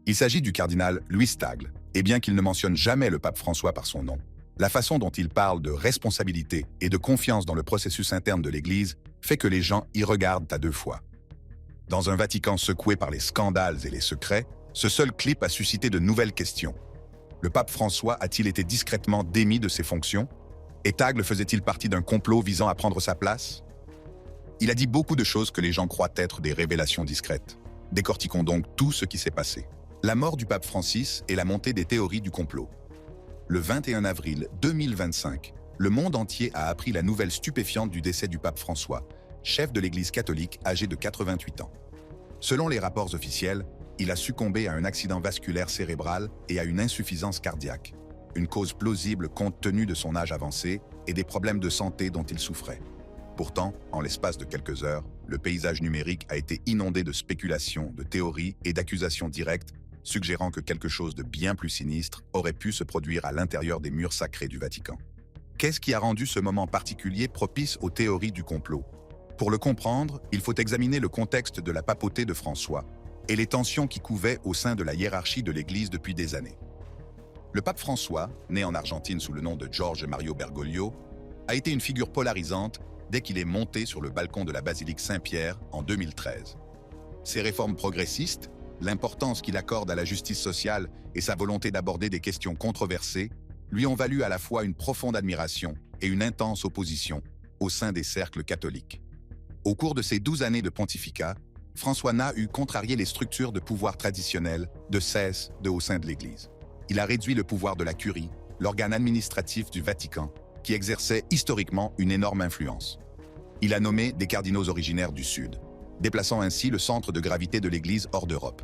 Il s'agit du cardinal Louis Tagle, et bien qu'il ne mentionne jamais le pape François par son nom, la façon dont il parle de responsabilité et de confiance dans le processus interne de l'Église fait que les gens y regardent à deux fois. Dans un Vatican secoué par les scandales et les secrets, ce seul clip a suscité de nouvelles questions. Le pape François a-t-il été discrètement démis de ses fonctions? Et Tagle faisait-il partie d'un complot visant à prendre sa place? Il a dit beaucoup de choses que les gens croient être des révélations discrètes. Décortiquons donc tout ce qui s'est passé. La mort du pape Francis et la montée des théories du complot. Le 21 avril 2025, le monde entier a appris la nouvelle stupéfiante du décès du pape François, chef de l'Église catholique âgé de 88 ans. Selon les rapports officiels, il a succombé à un accident vasculaire cérébral et à une insuffisance cardiaque, une cause plausible compte tenu de son âge avancé et des problèmes de santé dont il souffrait. Pourtant, en l'espace de quelques heures, le paysage numérique a été inondé de spéculations, de théories et d'accusations directes, suggérant que quelque chose de bien plus sinistre aurait pu se produire à l'intérieur des murs sacrés du Vatican. Qu'est-ce qui a rendu ce moment particulier propice aux théories du complot? Pour le comprendre, il faut examiner le contexte de la papauté de François et les tensions qui couvaient au sein de la hiérarchie de l'Église depuis des années. Le pape François, né en Argentine sous le nom de Jorge Mario Bergoglio, a été une figure polarisante dès qu'il est monté sur le balcon de la basilique Saint-Pierre en 2013. Ses réformes progressistes, l'importance qu'il accorde à la justice sociale et sa volonté d'aborder des questions controversées lui ont valu à la fois une profonde admiration et une intense opposition au sein des cercles catholiques. Au cours de ses 12 années de pontificat, François n'a eu contrarié les structures de pouvoir traditionnelles de cesse au sein de l'Église. Il a réduit le pouvoir de la curie, l'organe administratif du Vatican, qui exerçait historiquement une énorme influence. Il a nommé des cardinaux originaires du Sud, déplaçant ainsi le centre de gravité de l'Église hors d'Europe.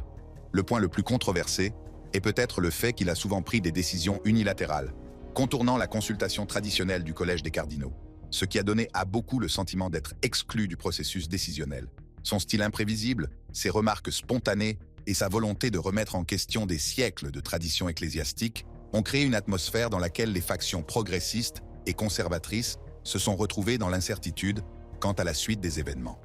Le point le plus controversé est peut-être le fait qu'il a souvent pris des décisions unilatérales, contournant la consultation traditionnelle du collège des cardinaux, ce qui a donné à beaucoup le sentiment d'être exclu du processus décisionnel. Son style imprévisible, ses remarques spontanées et sa volonté de remettre en question des siècles de tradition ecclésiastique ont créé une atmosphère dans laquelle les factions progressistes et conservatrices se sont retrouvées dans l'incertitude quant à la suite des événements.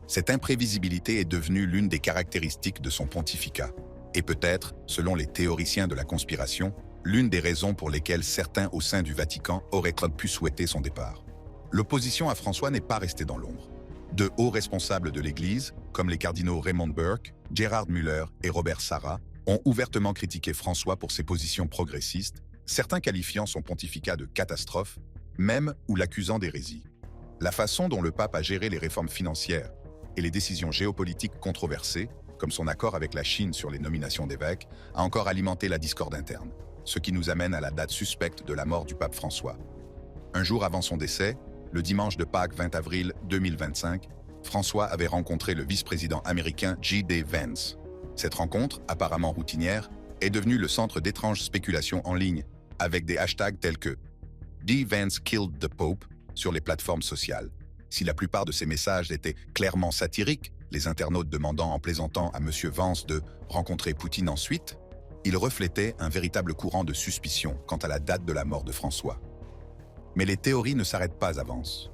Cette imprévisibilité est devenue l'une des caractéristiques de son pontificat, et peut-être, selon les théoriciens de la conspiration, l'une des raisons pour lesquelles certains au sein du Vatican auraient pu souhaiter son départ. L'opposition à François n'est pas restée dans l'ombre. De hauts responsables de l'Église, comme les cardinaux Raymond Burke, Gerhard Müller et Robert Sarah, ont ouvertement critiqué François pour ses positions progressistes, certains qualifiant son pontificat de catastrophe, même ou l'accusant d'hérésie. La façon dont le pape a géré les réformes financières et les décisions géopolitiques controversées, comme son accord avec la Chine sur les nominations d'évêques, a encore alimenté la discorde interne, ce qui nous amène à la date suspecte de la mort du pape François. Un jour avant son décès, le dimanche de Pâques 20 avril 2025, François avait rencontré le vice-président américain J.D. Vance. Cette rencontre, apparemment routinière, est devenue le centre d'étranges spéculations en ligne, avec des hashtags tels que D. Vance killed the Pope sur les plateformes sociales. Si la plupart de ces messages étaient clairement satiriques, les internautes demandant en plaisantant à M. Vance de rencontrer Poutine ensuite, ils reflétaient un véritable courant de suspicion quant à la date de la mort de François. Mais les théories ne s'arrêtent pas à Vance.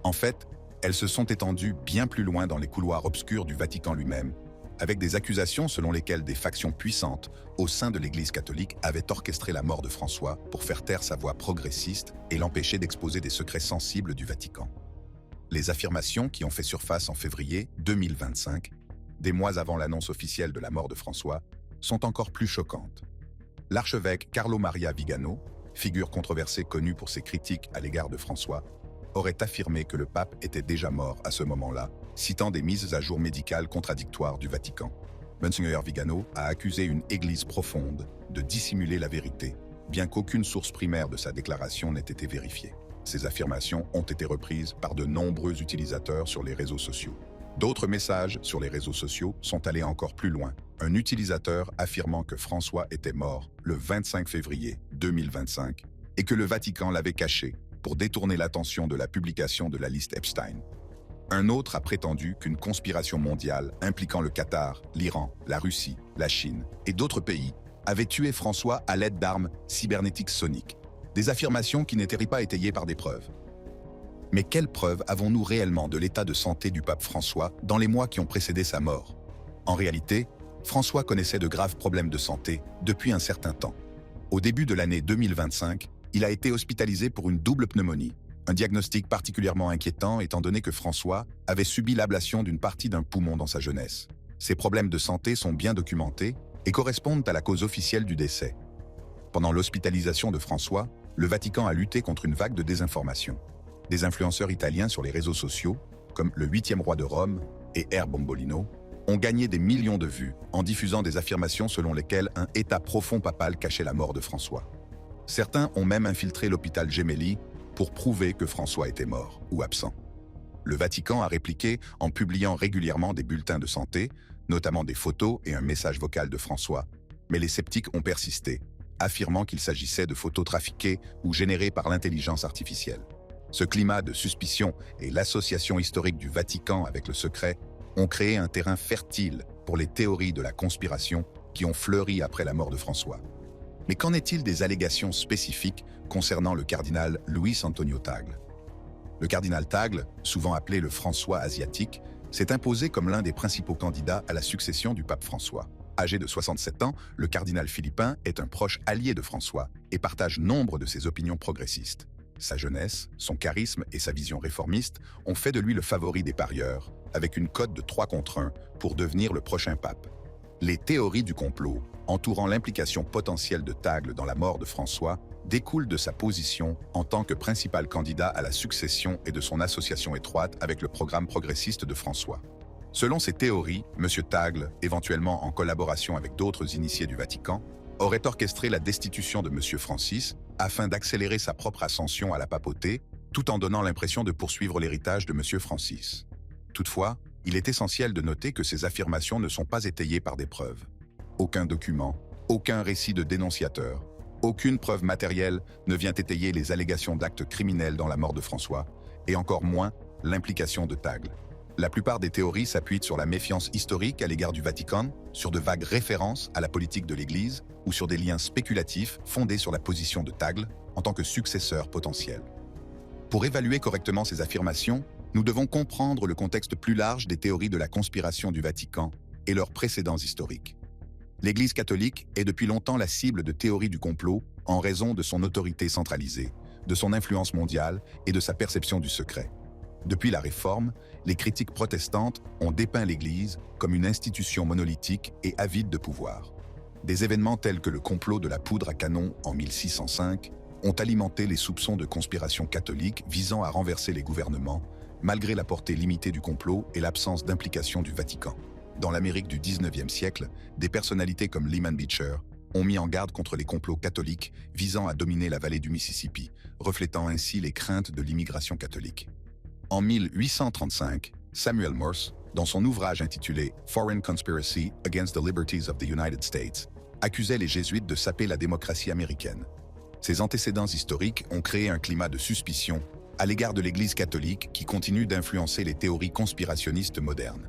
En fait, elles se sont étendues bien plus loin dans les couloirs obscurs du Vatican lui-même, avec des accusations selon lesquelles des factions puissantes au sein de l'Église catholique avaient orchestré la mort de François pour faire taire sa voix progressiste et l'empêcher d'exposer des secrets sensibles du Vatican. Les affirmations qui ont fait surface en février 2025, des mois avant l'annonce officielle de la mort de François, sont encore plus choquantes. L'archevêque Carlo Maria Vigano, figure controversée connue pour ses critiques à l'égard de François, aurait affirmé que le pape était déjà mort à ce moment-là, citant des mises à jour médicales contradictoires du Vatican. Monseigneur Vigano a accusé une Église profonde de dissimuler la vérité, bien qu'aucune source primaire de sa déclaration n'ait été vérifiée. Ces affirmations ont été reprises par de nombreux utilisateurs sur les réseaux sociaux. D'autres messages sur les réseaux sociaux sont allés encore plus loin. Un utilisateur affirmant que François était mort le 25 février 2025 et que le Vatican l'avait caché pour détourner l'attention de la publication de la liste Epstein. Un autre a prétendu qu'une conspiration mondiale impliquant le Qatar, l'Iran, la Russie, la Chine et d'autres pays avait tué François à l'aide d'armes cybernétiques soniques. Des affirmations qui n'étaient pas étayées par des preuves. Mais quelles preuves avons-nous réellement de l'état de santé du pape François dans les mois qui ont précédé sa mort? En réalité, François connaissait de graves problèmes de santé depuis un certain temps. Au début de l'année 2025, il a été hospitalisé pour une double pneumonie, un diagnostic particulièrement inquiétant étant donné que François avait subi l'ablation d'une partie d'un poumon dans sa jeunesse. Ces problèmes de santé sont bien documentés et correspondent à la cause officielle du décès. Pendant l'hospitalisation de François, le Vatican a lutté contre une vague de désinformation. Des influenceurs italiens sur les réseaux sociaux, comme le 8e roi de Rome et Air Bombolino, ont gagné des millions de vues en diffusant des affirmations selon lesquelles un état profond papal cachait la mort de François. Certains ont même infiltré l'hôpital Gemelli pour prouver que François était mort ou absent. Le Vatican a répliqué en publiant régulièrement des bulletins de santé, notamment des photos et un message vocal de François, mais les sceptiques ont persisté, affirmant qu'il s'agissait de photos trafiquées ou générées par l'intelligence artificielle. Ce climat de suspicion et l'association historique du Vatican avec le secret ont créé un terrain fertile pour les théories de la conspiration qui ont fleuri après la mort de François. Mais qu'en est-il des allégations spécifiques concernant le cardinal Luis Antonio Tagle? Le cardinal Tagle, souvent appelé le François asiatique, s'est imposé comme l'un des principaux candidats à la succession du pape François. Âgé de 67 ans, le cardinal philippin est un proche allié de François et partage nombre de ses opinions progressistes. Sa jeunesse, son charisme et sa vision réformiste ont fait de lui le favori des parieurs, avec une cote de 3 contre 1 pour devenir le prochain pape. Les théories du complot, entourant l'implication potentielle de Tagle dans la mort de François, découlent de sa position en tant que principal candidat à la succession et de son association étroite avec le programme progressiste de François. Selon ces théories, M. Tagle, éventuellement en collaboration avec d'autres initiés du Vatican, aurait orchestré la destitution de M. Francis afin d'accélérer sa propre ascension à la papauté, tout en donnant l'impression de poursuivre l'héritage de M. Francis. Toutefois, il est essentiel de noter que ces affirmations ne sont pas étayées par des preuves. Aucun document, aucun récit de dénonciateur, aucune preuve matérielle ne vient étayer les allégations d'actes criminels dans la mort de François, et encore moins l'implication de Tagle. La plupart des théories s'appuient sur la méfiance historique à l'égard du Vatican, sur de vagues références à la politique de l'Église ou sur des liens spéculatifs fondés sur la position de Tagle en tant que successeur potentiel. Pour évaluer correctement ces affirmations, nous devons comprendre le contexte plus large des théories de la conspiration du Vatican et leurs précédents historiques. L'Église catholique est depuis longtemps la cible de théories du complot en raison de son autorité centralisée, de son influence mondiale et de sa perception du secret. Depuis la Réforme, les critiques protestantes ont dépeint l'Église comme une institution monolithique et avide de pouvoir. Des événements tels que le complot de la poudre à canon en 1605 ont alimenté les soupçons de conspiration catholique visant à renverser les gouvernements, malgré la portée limitée du complot et l'absence d'implication du Vatican. Dans l'Amérique du 19e siècle, des personnalités comme Lyman Beecher ont mis en garde contre les complots catholiques visant à dominer la vallée du Mississippi, reflétant ainsi les craintes de l'immigration catholique. En 1835, Samuel Morse, dans son ouvrage intitulé Foreign Conspiracy Against the Liberties of the United States, accusait les jésuites de saper la démocratie américaine. Ces antécédents historiques ont créé un climat de suspicion à l'égard de l'Église catholique qui continue d'influencer les théories conspirationnistes modernes.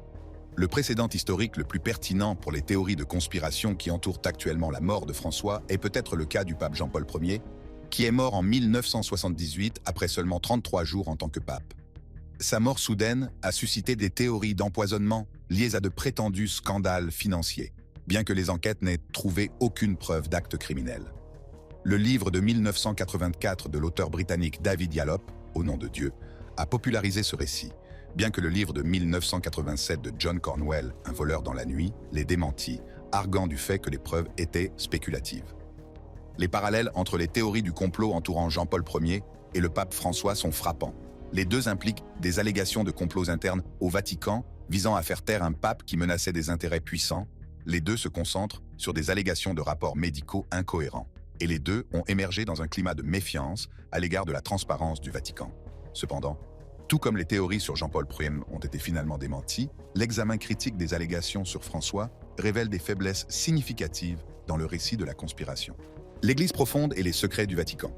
Le précédent historique le plus pertinent pour les théories de conspiration qui entourent actuellement la mort de François est peut-être le cas du pape Jean-Paul Ier, qui est mort en 1978 après seulement 33 jours en tant que pape. Sa mort soudaine a suscité des théories d'empoisonnement liées à de prétendus scandales financiers, bien que les enquêtes n'aient trouvé aucune preuve d'actes criminels. Le livre de 1984 de l'auteur britannique David Yallop, Au nom de Dieu, a popularisé ce récit, bien que le livre de 1987 de John Cornwell, Un voleur dans la nuit, l'ait démenti, arguant du fait que les preuves étaient spéculatives. Les parallèles entre les théories du complot entourant Jean-Paul Ier et le pape François sont frappants. Les deux impliquent des allégations de complots internes au Vatican visant à faire taire un pape qui menaçait des intérêts puissants. Les deux se concentrent sur des allégations de rapports médicaux incohérents. Et les deux ont émergé dans un climat de méfiance à l'égard de la transparence du Vatican. Cependant, tout comme les théories sur Jean-Paul Ier ont été finalement démenties, l'examen critique des allégations sur François révèle des faiblesses significatives dans le récit de la conspiration. L'Église profonde et les secrets du Vatican.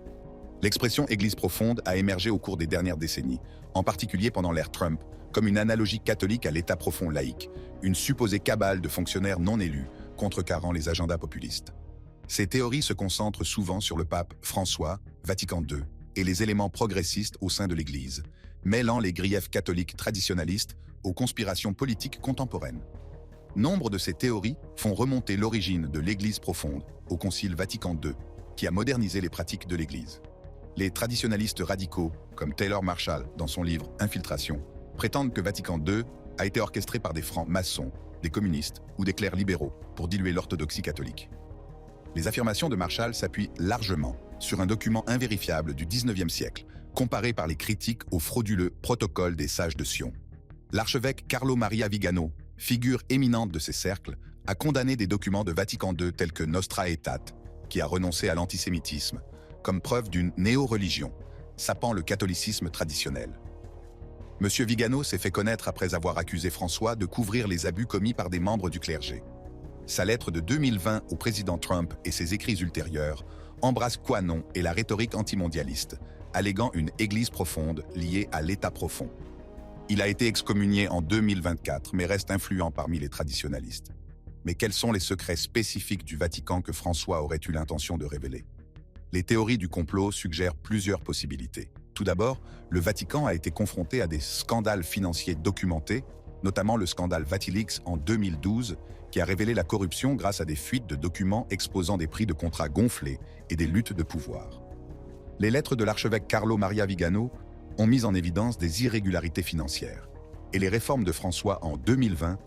L'expression « Église profonde » a émergé au cours des dernières décennies, en particulier pendant l'ère Trump, comme une analogie catholique à l'État profond laïque, une supposée cabale de fonctionnaires non élus contrecarrant les agendas populistes. Ces théories se concentrent souvent sur le pape François, Vatican II, et les éléments progressistes au sein de l'Église, mêlant les griefs catholiques traditionnalistes aux conspirations politiques contemporaines. Nombre de ces théories font remonter l'origine de l'Église profonde au Concile Vatican II, qui a modernisé les pratiques de l'Église. Les traditionalistes radicaux, comme Taylor Marshall dans son livre Infiltration, prétendent que Vatican II a été orchestré par des francs-maçons, des communistes ou des clercs libéraux pour diluer l'orthodoxie catholique. Les affirmations de Marshall s'appuient largement sur un document invérifiable du XIXe siècle, comparé par les critiques au frauduleux protocole des sages de Sion. L'archevêque Carlo Maria Vigano, figure éminente de ces cercles, a condamné des documents de Vatican II tels que Nostra Aetate, qui a renoncé à l'antisémitisme, comme preuve d'une néo-religion, sapant le catholicisme traditionnel. M. Vigano s'est fait connaître après avoir accusé François de couvrir les abus commis par des membres du clergé. Sa lettre de 2020 au président Trump et ses écrits ultérieurs embrassent Quanon et la rhétorique antimondialiste, alléguant une église profonde liée à l'État profond. Il a été excommunié en 2024, mais reste influent parmi les traditionalistes. Mais quels sont les secrets spécifiques du Vatican que François aurait eu l'intention de révéler? Les théories du complot suggèrent plusieurs possibilités. Tout d'abord, le Vatican a été confronté à des scandales financiers documentés, notamment le scandale Vatileaks en 2012, qui a révélé la corruption grâce à des fuites de documents exposant des prix de contrats gonflés et des luttes de pouvoir. Les lettres de l'archevêque Carlo Maria Vigano ont mis en évidence des irrégularités financières, et les réformes de François en 2020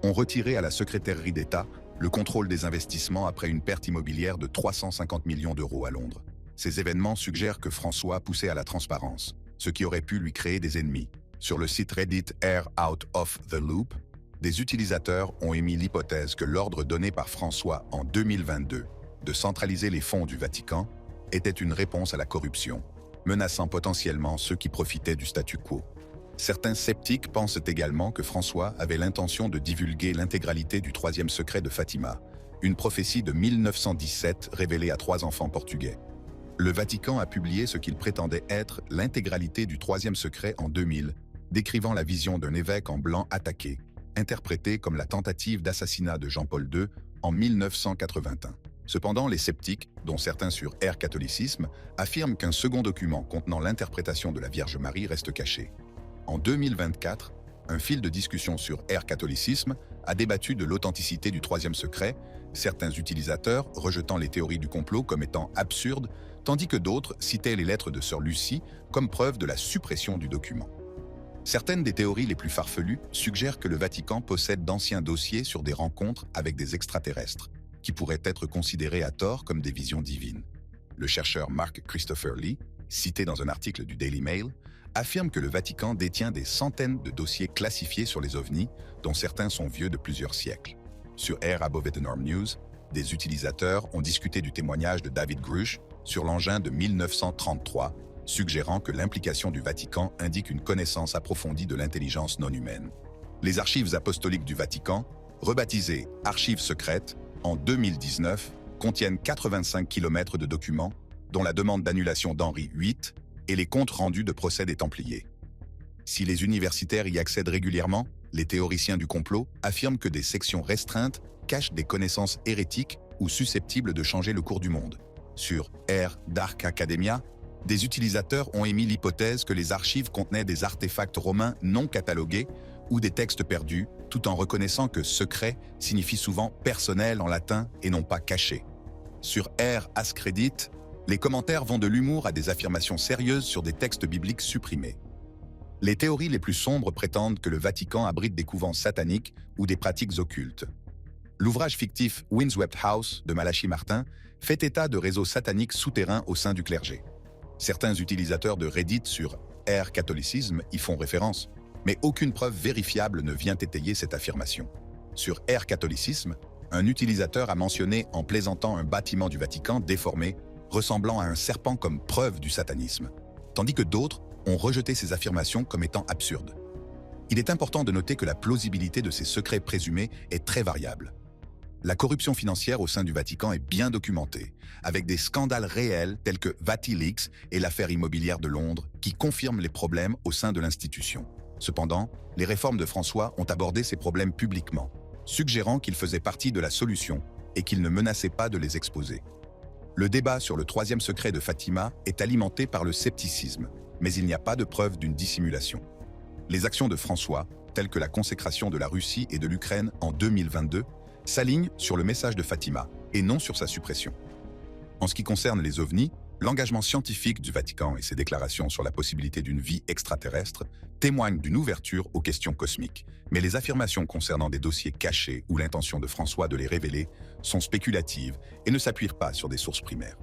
ont retiré à la secrétairerie d'État le contrôle des investissements après une perte immobilière de 350 millions d'euros à Londres. Ces événements suggèrent que François poussait à la transparence, ce qui aurait pu lui créer des ennemis. Sur le site Reddit Air Out of the Loop, des utilisateurs ont émis l'hypothèse que l'ordre donné par François en 2022 de centraliser les fonds du Vatican était une réponse à la corruption, menaçant potentiellement ceux qui profitaient du statu quo. Certains sceptiques pensent également que François avait l'intention de divulguer l'intégralité du troisième secret de Fatima, une prophétie de 1917 révélée à 3 enfants portugais. Le Vatican a publié ce qu'il prétendait être l'intégralité du troisième secret en 2000, décrivant la vision d'un évêque en blanc attaqué, interprétée comme la tentative d'assassinat de Jean-Paul II en 1981. Cependant, les sceptiques, dont certains sur Air Catholicisme, affirment qu'un second document contenant l'interprétation de la Vierge Marie reste caché. En 2024, un fil de discussion sur Air Catholicisme a débattu de l'authenticité du troisième secret, certains utilisateurs rejetant les théories du complot comme étant absurdes, tandis que d'autres citaient les lettres de Sœur Lucie comme preuve de la suppression du document. Certaines des théories les plus farfelues suggèrent que le Vatican possède d'anciens dossiers sur des rencontres avec des extraterrestres, qui pourraient être considérés à tort comme des visions divines. Le chercheur Mark Christopher Lee, cité dans un article du Daily Mail, affirme que le Vatican détient des centaines de dossiers classifiés sur les ovnis, dont certains sont vieux de plusieurs siècles. Sur Air Above the Norm News, des utilisateurs ont discuté du témoignage de David Grush sur l'engin de 1933, suggérant que l'implication du Vatican indique une connaissance approfondie de l'intelligence non humaine. Les archives apostoliques du Vatican, rebaptisées Archives secrètes, en 2019, contiennent 85 km de documents, dont la demande d'annulation d'Henri VIII et les comptes rendus de procès des Templiers. Si les universitaires y accèdent régulièrement, les théoriciens du complot affirment que des sections restreintes cachent des connaissances hérétiques ou susceptibles de changer le cours du monde. Sur Air Dark Academia, des utilisateurs ont émis l'hypothèse que les archives contenaient des artefacts romains non catalogués ou des textes perdus, tout en reconnaissant que « secret » signifie souvent « personnel » en latin et non pas « caché ». Sur Air Ascredit, les commentaires vont de l'humour à des affirmations sérieuses sur des textes bibliques supprimés. Les théories les plus sombres prétendent que le Vatican abrite des couvents sataniques ou des pratiques occultes. L'ouvrage fictif Windswept House de Malachi Martin fait état de réseaux sataniques souterrains au sein du clergé. Certains utilisateurs de Reddit sur Air Catholicisme y font référence, mais aucune preuve vérifiable ne vient étayer cette affirmation. Sur Air Catholicisme, un utilisateur a mentionné en plaisantant un bâtiment du Vatican déformé, ressemblant à un serpent comme preuve du satanisme, tandis que d'autres ont rejeté ces affirmations comme étant absurdes. Il est important de noter que la plausibilité de ces secrets présumés est très variable. La corruption financière au sein du Vatican est bien documentée, avec des scandales réels tels que Vatileaks et l'affaire immobilière de Londres qui confirment les problèmes au sein de l'institution. Cependant, les réformes de François ont abordé ces problèmes publiquement, suggérant qu'ils faisaient partie de la solution et qu'ils ne menaçaient pas de les exposer. Le débat sur le troisième secret de Fatima est alimenté par le scepticisme, mais il n'y a pas de preuve d'une dissimulation. Les actions de François tels que la consécration de la Russie et de l'Ukraine en 2022, s'alignent sur le message de Fatima et non sur sa suppression. En ce qui concerne les ovnis, l'engagement scientifique du Vatican et ses déclarations sur la possibilité d'une vie extraterrestre témoignent d'une ouverture aux questions cosmiques, mais les affirmations concernant des dossiers cachés ou l'intention de François de les révéler sont spéculatives et ne s'appuient pas sur des sources primaires.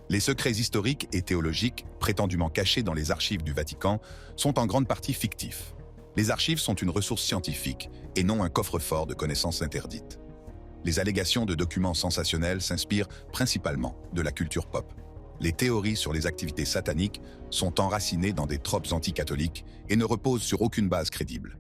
Les secrets historiques et théologiques, prétendument cachés dans les archives du Vatican, sont en grande partie fictifs. Les archives sont une ressource scientifique et non un coffre-fort de connaissances interdites. Les allégations de documents sensationnels s'inspirent principalement de la culture pop. Les théories sur les activités sataniques sont enracinées dans des tropes anticatholiques et ne reposent sur aucune base crédible.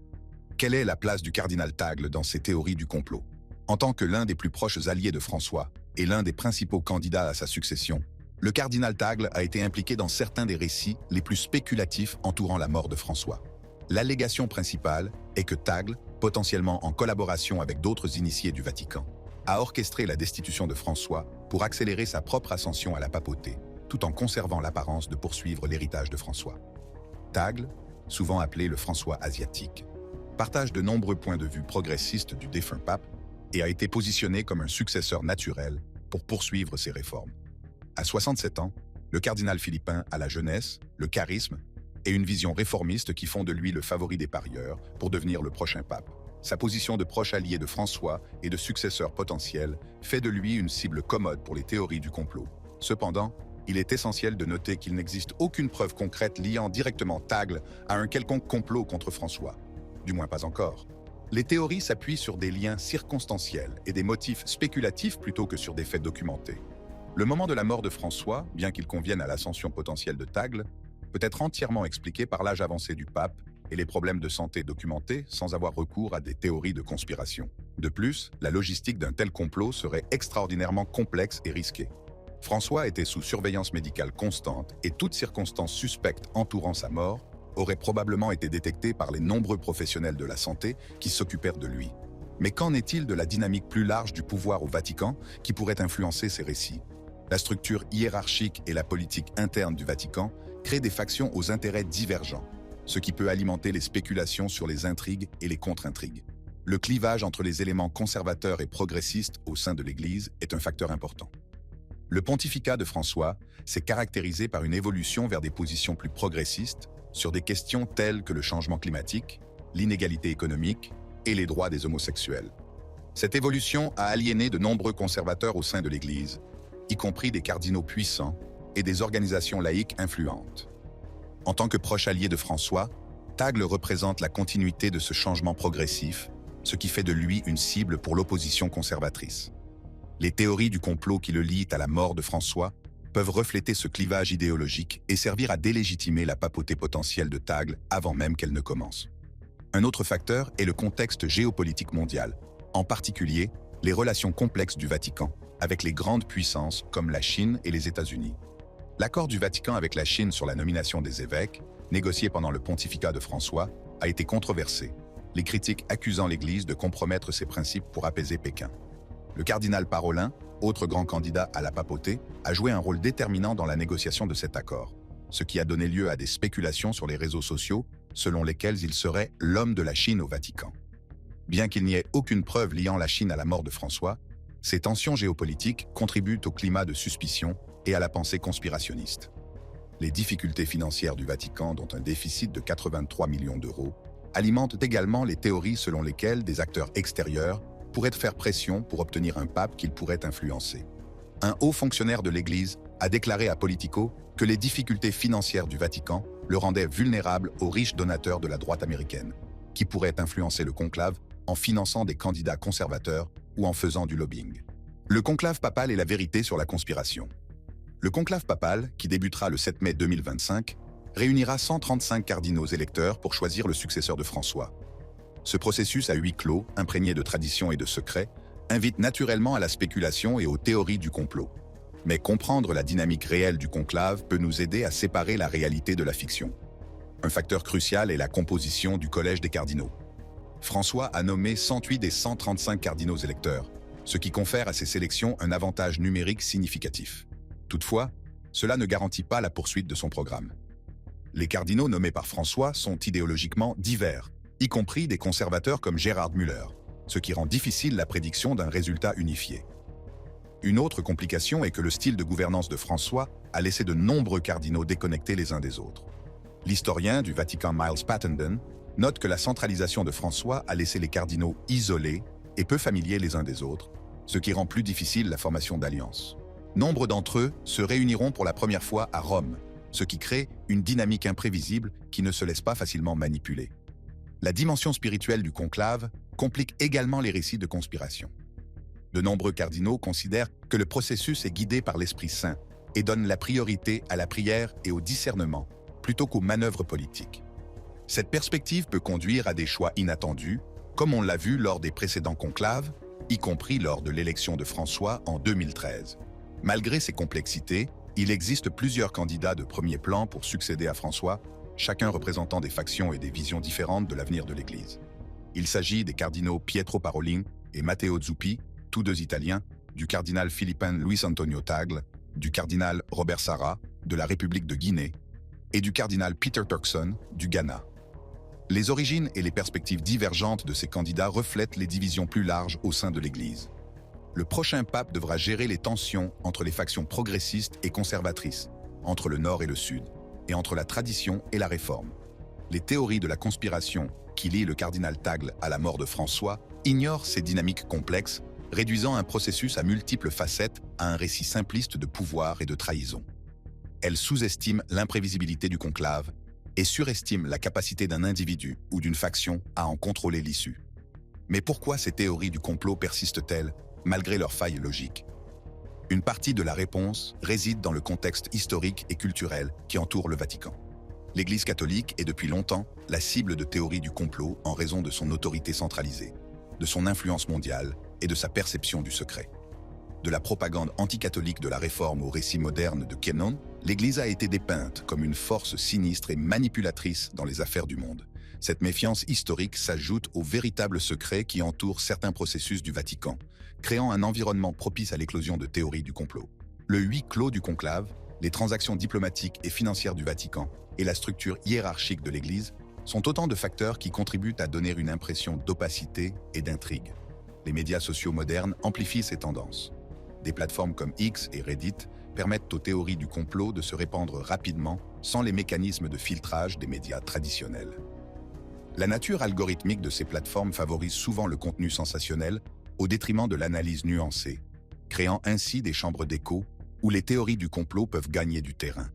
Quelle est la place du cardinal Tagle dans ces théories du complot? En tant que l'un des plus proches alliés de François et l'un des principaux candidats à sa succession, le cardinal Tagle a été impliqué dans certains des récits les plus spéculatifs entourant la mort de François. L'allégation principale est que Tagle, potentiellement en collaboration avec d'autres initiés du Vatican, a orchestré la destitution de François pour accélérer sa propre ascension à la papauté, tout en conservant l'apparence de poursuivre l'héritage de François. Tagle, souvent appelé le François asiatique, partage de nombreux points de vue progressistes du défunt pape et a été positionné comme un successeur naturel pour poursuivre ses réformes. À 67 ans, le cardinal philippin a la jeunesse, le charisme et une vision réformiste qui font de lui le favori des parieurs pour devenir le prochain pape. Sa position de proche allié de François et de successeur potentiel fait de lui une cible commode pour les théories du complot. Cependant, il est essentiel de noter qu'il n'existe aucune preuve concrète liant directement Tagle à un quelconque complot contre François. Du moins pas encore. Les théories s'appuient sur des liens circonstanciels et des motifs spéculatifs plutôt que sur des faits documentés. Le moment de la mort de François, bien qu'il convienne à l'ascension potentielle de Tagle, peut être entièrement expliqué par l'âge avancé du pape et les problèmes de santé documentés sans avoir recours à des théories de conspiration. De plus, la logistique d'un tel complot serait extraordinairement complexe et risquée. François était sous surveillance médicale constante et toute circonstance suspecte entourant sa mort aurait probablement été détectée par les nombreux professionnels de la santé qui s'occupèrent de lui. Mais qu'en est-il de la dynamique plus large du pouvoir au Vatican qui pourrait influencer ces récits? La structure hiérarchique et la politique interne du Vatican créent des factions aux intérêts divergents, ce qui peut alimenter les spéculations sur les intrigues et les contre-intrigues. Le clivage entre les éléments conservateurs et progressistes au sein de l'Église est un facteur important. Le pontificat de François s'est caractérisé par une évolution vers des positions plus progressistes sur des questions telles que le changement climatique, l'inégalité économique et les droits des homosexuels. Cette évolution a aliéné de nombreux conservateurs au sein de l'Église, y compris des cardinaux puissants et des organisations laïques influentes. En tant que proche allié de François, Tagle représente la continuité de ce changement progressif, ce qui fait de lui une cible pour l'opposition conservatrice. Les théories du complot qui le lient à la mort de François peuvent refléter ce clivage idéologique et servir à délégitimer la papauté potentielle de Tagle avant même qu'elle ne commence. Un autre facteur est le contexte géopolitique mondial, en particulier les relations complexes du Vatican avec les grandes puissances comme la Chine et les États-Unis. L'accord du Vatican avec la Chine sur la nomination des évêques, négocié pendant le pontificat de François, a été controversé, les critiques accusant l'Église de compromettre ses principes pour apaiser Pékin. Le cardinal Parolin, autre grand candidat à la papauté, a joué un rôle déterminant dans la négociation de cet accord, ce qui a donné lieu à des spéculations sur les réseaux sociaux selon lesquelles il serait l'homme de la Chine au Vatican. Bien qu'il n'y ait aucune preuve liant la Chine à la mort de François, ces tensions géopolitiques contribuent au climat de suspicion et à la pensée conspirationniste. Les difficultés financières du Vatican, dont un déficit de 83 millions d'euros, alimentent également les théories selon lesquelles des acteurs extérieurs pourraient faire pression pour obtenir un pape qu'ils pourraient influencer. Un haut fonctionnaire de l'Église a déclaré à Politico que les difficultés financières du Vatican le rendaient vulnérable aux riches donateurs de la droite américaine, qui pourraient influencer le conclave en finançant des candidats conservateurs ou en faisant du lobbying. Le conclave papal est la vérité sur la conspiration. Le conclave papal, qui débutera le 7 mai 2025, réunira 135 cardinaux électeurs pour choisir le successeur de François. Ce processus à huis clos, imprégné de traditions et de secrets, invite naturellement à la spéculation et aux théories du complot. Mais comprendre la dynamique réelle du conclave peut nous aider à séparer la réalité de la fiction. Un facteur crucial est la composition du collège des cardinaux. François a nommé 108 des 135 cardinaux électeurs, ce qui confère à ces sélections un avantage numérique significatif. Toutefois, cela ne garantit pas la poursuite de son programme. Les cardinaux nommés par François sont idéologiquement divers, y compris des conservateurs comme Gerhard Müller, ce qui rend difficile la prédiction d'un résultat unifié. Une autre complication est que le style de gouvernance de François a laissé de nombreux cardinaux déconnectés les uns des autres. L'historien du Vatican Miles Pattenden note que la centralisation de François a laissé les cardinaux isolés et peu familiers les uns des autres, ce qui rend plus difficile la formation d'alliances. Nombre d'entre eux se réuniront pour la première fois à Rome, ce qui crée une dynamique imprévisible qui ne se laisse pas facilement manipuler. La dimension spirituelle du conclave complique également les récits de conspiration. De nombreux cardinaux considèrent que le processus est guidé par l'Esprit Saint et donnent la priorité à la prière et au discernement plutôt qu'aux manœuvres politiques. Cette perspective peut conduire à des choix inattendus, comme on l'a vu lors des précédents conclaves, y compris lors de l'élection de François en 2013. Malgré ces complexités, il existe plusieurs candidats de premier plan pour succéder à François, chacun représentant des factions et des visions différentes de l'avenir de l'Église. Il s'agit des cardinaux Pietro Parolin et Matteo Zuppi, tous deux italiens, du cardinal philippin Luis Antonio Tagle, du cardinal Robert Sarra, de la République de Guinée, et du cardinal Peter Turkson, du Ghana. Les origines et les perspectives divergentes de ces candidats reflètent les divisions plus larges au sein de l'Église. Le prochain pape devra gérer les tensions entre les factions progressistes et conservatrices, entre le Nord et le Sud, et entre la tradition et la réforme. Les théories de la conspiration qui lient le cardinal Tagle à la mort de François ignorent ces dynamiques complexes, réduisant un processus à multiples facettes à un récit simpliste de pouvoir et de trahison. Elles sous-estiment l'imprévisibilité du conclave et surestiment la capacité d'un individu ou d'une faction à en contrôler l'issue. Mais pourquoi ces théories du complot persistent-elles, malgré leurs failles logiques? Une partie de la réponse réside dans le contexte historique et culturel qui entoure le Vatican. L'Église catholique est depuis longtemps la cible de théories du complot en raison de son autorité centralisée, de son influence mondiale et de sa perception du secret. De la propagande anticatholique de la Réforme au récit moderne de Kennon, l'Église a été dépeinte comme une force sinistre et manipulatrice dans les affaires du monde. Cette méfiance historique s'ajoute aux véritables secrets qui entourent certains processus du Vatican, créant un environnement propice à l'éclosion de théories du complot. Le huis clos du conclave, les transactions diplomatiques et financières du Vatican et la structure hiérarchique de l'Église sont autant de facteurs qui contribuent à donner une impression d'opacité et d'intrigue. Les médias sociaux modernes amplifient ces tendances. Des plateformes comme X et Reddit permettent aux théories du complot de se répandre rapidement sans les mécanismes de filtrage des médias traditionnels. La nature algorithmique de ces plateformes favorise souvent le contenu sensationnel au détriment de l'analyse nuancée, créant ainsi des chambres d'écho où les théories du complot peuvent gagner du terrain.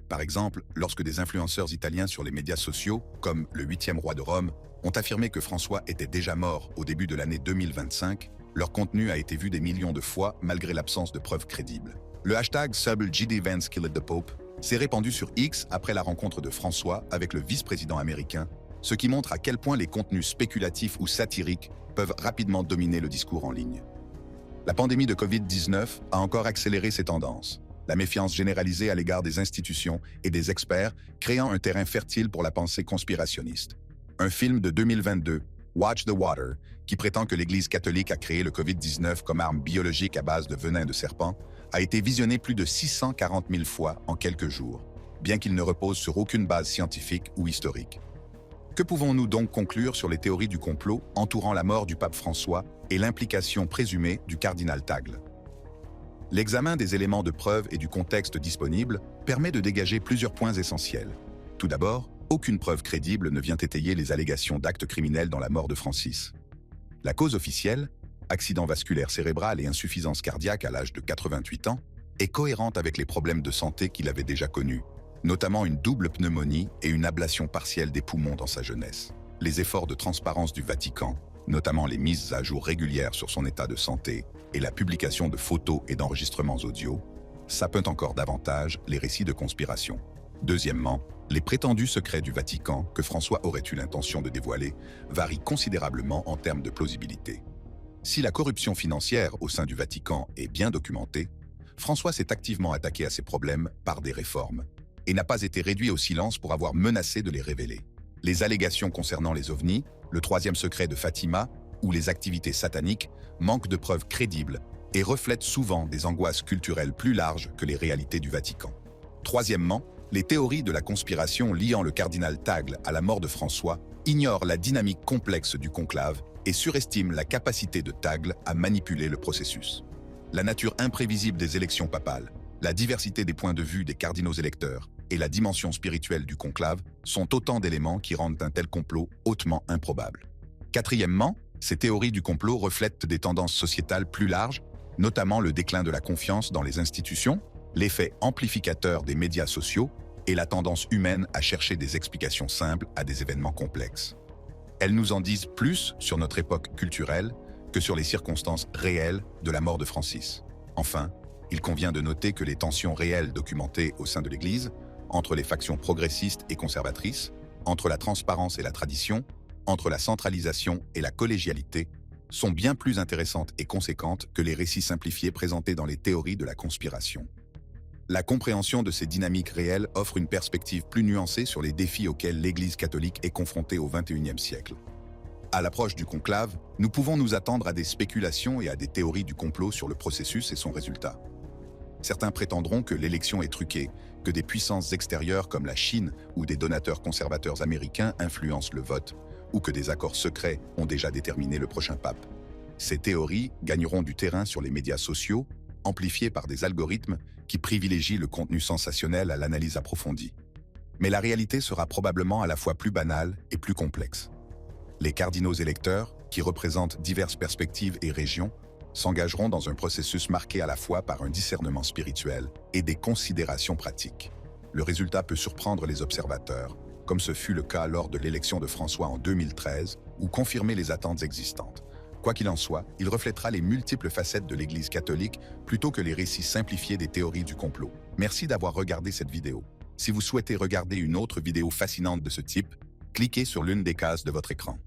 Par exemple, lorsque des influenceurs italiens sur les médias sociaux, comme le 8e roi de Rome, ont affirmé que François était déjà mort au début de l'année 2025, leur contenu a été vu des millions de fois malgré l'absence de preuves crédibles. Le hashtag #GDVanceKilledThePope s'est répandu sur X après la rencontre de François avec le vice-président américain, ce qui montre à quel point les contenus spéculatifs ou satiriques peuvent rapidement dominer le discours en ligne. La pandémie de Covid-19 a encore accéléré ces tendances, la méfiance généralisée à l'égard des institutions et des experts créant un terrain fertile pour la pensée conspirationniste. Un film de 2022, Watch the Water, qui prétend que l'Église catholique a créé le Covid-19 comme arme biologique à base de venin de serpent, a été visionné plus de 640 000 fois en quelques jours, bien qu'il ne repose sur aucune base scientifique ou historique. Que pouvons-nous donc conclure sur les théories du complot entourant la mort du pape François et l'implication présumée du cardinal Tagle? L'examen des éléments de preuve et du contexte disponible permet de dégager plusieurs points essentiels. Tout d'abord, aucune preuve crédible ne vient étayer les allégations d'actes criminels dans la mort de Francis. La cause officielle, accident vasculaire cérébral et insuffisance cardiaque à l'âge de 88 ans, est cohérente avec les problèmes de santé qu'il avait déjà connus, notamment une double pneumonie et une ablation partielle des poumons dans sa jeunesse. Les efforts de transparence du Vatican, notamment les mises à jour régulières sur son état de santé et la publication de photos et d'enregistrements audio, sapent encore davantage les récits de conspiration. Deuxièmement, les prétendus secrets du Vatican que François aurait eu l'intention de dévoiler varient considérablement en termes de plausibilité. Si la corruption financière au sein du Vatican est bien documentée, François s'est activement attaqué à ces problèmes par des réformes et n'a pas été réduit au silence pour avoir menacé de les révéler. Les allégations concernant les ovnis, le troisième secret de Fatima ou les activités sataniques manquent de preuves crédibles et reflètent souvent des angoisses culturelles plus larges que les réalités du Vatican. Troisièmement, les théories de la conspiration liant le cardinal Tagle à la mort de François ignore la dynamique complexe du conclave et surestime la capacité de Tagle à manipuler le processus. La nature imprévisible des élections papales, la diversité des points de vue des cardinaux électeurs et la dimension spirituelle du conclave sont autant d'éléments qui rendent un tel complot hautement improbable. Quatrièmement, ces théories du complot reflètent des tendances sociétales plus larges, notamment le déclin de la confiance dans les institutions, l'effet amplificateur des médias sociaux et la tendance humaine à chercher des explications simples à des événements complexes. Elles nous en disent plus sur notre époque culturelle que sur les circonstances réelles de la mort de Francis. Enfin, il convient de noter que les tensions réelles documentées au sein de l'Église, entre les factions progressistes et conservatrices, entre la transparence et la tradition, entre la centralisation et la collégialité, sont bien plus intéressantes et conséquentes que les récits simplifiés présentés dans les théories de la conspiration. La compréhension de ces dynamiques réelles offre une perspective plus nuancée sur les défis auxquels l'Église catholique est confrontée au XXIe siècle. À l'approche du conclave, nous pouvons nous attendre à des spéculations et à des théories du complot sur le processus et son résultat. Certains prétendront que l'élection est truquée, que des puissances extérieures comme la Chine ou des donateurs conservateurs américains influencent le vote, ou que des accords secrets ont déjà déterminé le prochain pape. Ces théories gagneront du terrain sur les médias sociaux, amplifiés par des algorithmes qui privilégient le contenu sensationnel à l'analyse approfondie. Mais la réalité sera probablement à la fois plus banale et plus complexe. Les cardinaux électeurs, qui représentent diverses perspectives et régions, s'engageront dans un processus marqué à la fois par un discernement spirituel et des considérations pratiques. Le résultat peut surprendre les observateurs, comme ce fut le cas lors de l'élection de François en 2013, ou confirmer les attentes existantes. Quoi qu'il en soit, il reflètera les multiples facettes de l'Église catholique plutôt que les récits simplifiés des théories du complot. Merci d'avoir regardé cette vidéo. Si vous souhaitez regarder une autre vidéo fascinante de ce type, cliquez sur l'une des cases de votre écran.